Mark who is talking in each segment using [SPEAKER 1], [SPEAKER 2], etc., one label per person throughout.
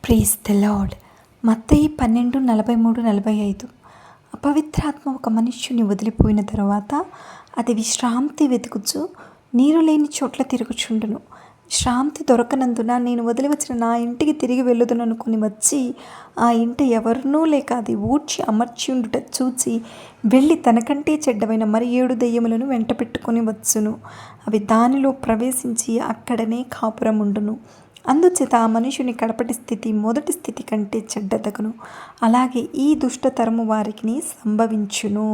[SPEAKER 1] Praise the lord. మత్తయి 12:43-45. అపవిత్రాత్మ ఒక మనుష్యుని వదిలిపోయిన తరువాత అది విశ్రాంతి వెతుకుచు నీరు లేని చోట్ల తిరుగుచుండును. విశ్రాంతి దొరకనందున నేను వదిలి వచ్చిన నా ఇంటికి తిరిగి వెళ్ళుదుననుకుని వచ్చి ఆ ఇంట ఎవరునూ లేక అది ఊడ్చి అమర్చి ఉండుట చూచి వెళ్ళి తనకంటే చెడ్డవైన మరి 7 దెయ్యములను వెంట పెట్టుకొని వచ్చును. అవి దానిలో ప్రవేశించి అక్కడనే కాపురముండును. అందుచేత ఆ మనుషుని కడపటి స్థితి మొదటి స్థితి కంటే చెడ్డదగును. అలాగే ఈ దుష్టతరము వారికి సంభవించును.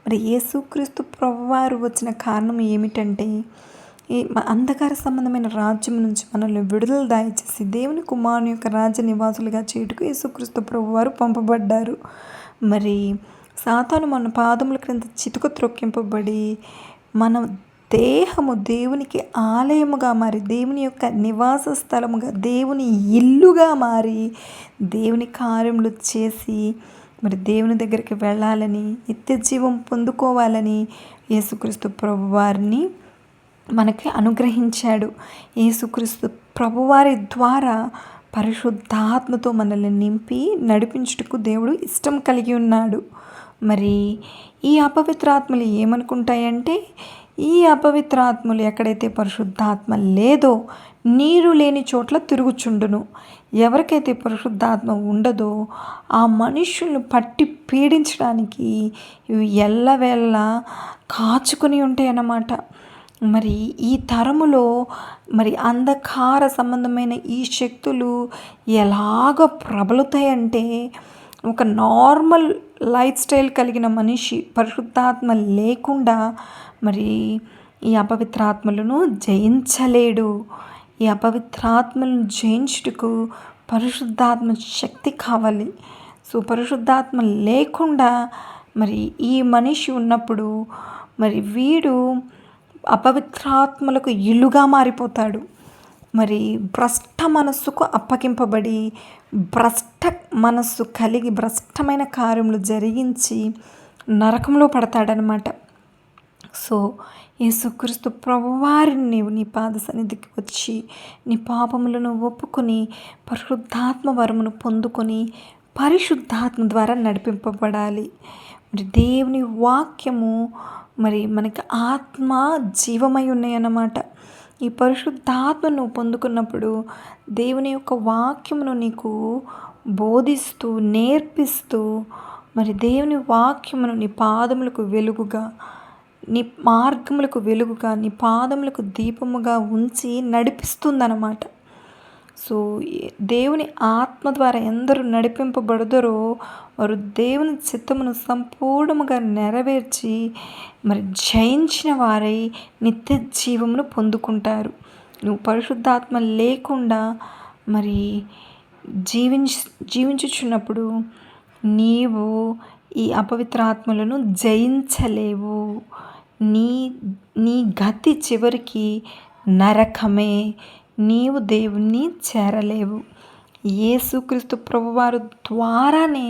[SPEAKER 1] మరి యేసుక్రీస్తు ప్రభువారు వచ్చిన కారణం ఏమిటంటే, ఈ అంధకార సంబంధమైన రాజ్యం నుంచి మనల్ని విడుదల దయచేసి దేవుని కుమారుని యొక్క రాజ్య నివాసులుగా చేయుటకు యేసుక్రీస్తు ప్రభువారు పంపబడ్డారు. మరి సాతాను మన పాదముల క్రింద చితుక త్రొక్కింపబడి మన దేహము దేవునికి ఆలయముగా మారి దేవుని యొక్క నివాస స్థలముగా దేవుని ఇల్లుగా మారి దేవుని కార్యములు చేసి మరి దేవుని దగ్గరికి వెళ్ళాలని నిత్య జీవం పొందుకోవాలని యేసుక్రీస్తు ప్రభువారిని మనకి అనుగ్రహించాడు. యేసుక్రీస్తు ప్రభువారి ద్వారా పరిశుద్ధాత్మతో మనల్ని నింపి నడిపించుటకు దేవుడు ఇష్టం కలిగి ఉన్నాడు. మరి ఈ అపవిత్రాత్మలు ఏమనుకుంటాయంటే, ఈ అపవిత్రాత్మలు ఎక్కడైతే పరిశుద్ధాత్మ లేదో నీరు లేని చోట్ల తిరుగుచుండును. ఎవరికైతే పరిశుద్ధాత్మ ఉండదో ఆ మనుషులను పట్టి పీడించడానికి ఇవి ఎల్లవేళ కాచుకొని ఉంటాయి అన్నమాట. మరి ఈ తరములో మరి అంధకార సంబంధమైన ఈ శక్తులు ఎలాగ ప్రబలుతాయంటే, ఒక నార్మల్ లైఫ్ స్టైల్ కలిగిన మనిషి పరిశుద్ధాత్మ లేకుండా మరి ఈ అపవిత్రాత్మలను జయించలేడు. ఈ అపవిత్రాత్మలను జయించుటకు పరిశుద్ధాత్మ శక్తి కావాలి. సో పరిశుద్ధాత్మ లేకుండా మరి ఈ మనిషి ఉన్నప్పుడు మరి వీడు అపవిత్రాత్మలకు ఇల్లుగా మారిపోతాడు. మరి భ్రష్ట మనస్సుకు అప్పగింపబడి భ్రష్ట మనస్సు కలిగి భ్రష్టమైన కార్యములు జరిగించి నరకంలో పడతాడనమాట. సో యేసుక్రీస్తు ప్రభువారిని నీవు నీ పాద సన్నిధికి వచ్చి నీ పాపములను ఒప్పుకొని పరిశుద్ధాత్మ వరమును పొందుకొని పరిశుద్ధాత్మ ద్వారా నడిపింపబడాలి. మరి దేవుని వాక్యము మరి మనకి ఆత్మ జీవమై ఉన్నాయన్నమాట. ఈ పరిశుద్ధాత్మను పొందుకున్నప్పుడు దేవుని యొక్క వాక్యమును నీకు బోధిస్తూ నేర్పిస్తూ మరి దేవుని వాక్యమును నీ పాదములకు వెలుగుగా, నీ మార్గములకు వెలుగుగా, నీ పాదములకు దీపముగా ఉంచి నడిపిస్తుందన్నమాట. సో దేవుని ఆత్మ ద్వారా ఎందరూ నడిపింపబడదరో వారు దేవుని చిత్తమును సంపూర్ణముగా నెరవేర్చి మరి జయించిన వారై నిత్య జీవమును పొందుకుంటారు. నువ్వు పరిశుద్ధాత్మ లేకుండా మరి జీవించుచున్నప్పుడు నీవు ఈ అపవిత్రాత్మలను జయించలేవు. నీ గతి చివరికి నరకమే. నీవు దేవుణ్ణి చేరలేవు. యేసుక్రీస్తు ప్రభువారు ద్వారానే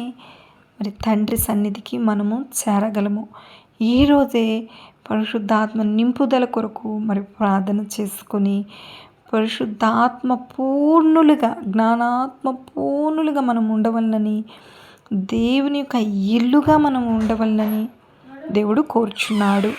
[SPEAKER 1] మరి తండ్రి సన్నిధికి మనము చేరగలము. ఈరోజే పరిశుద్ధాత్మ నింపుదల కొరకు మరి ప్రార్థన చేసుకొని పరిశుద్ధాత్మ పూర్ణులుగా జ్ఞానాత్మ పూర్ణులుగా మనం ఉండవలనని, దేవుని యొక్క ఇల్లుగా మనం ఉండవలనని దేవుడు కోరుచున్నాడు.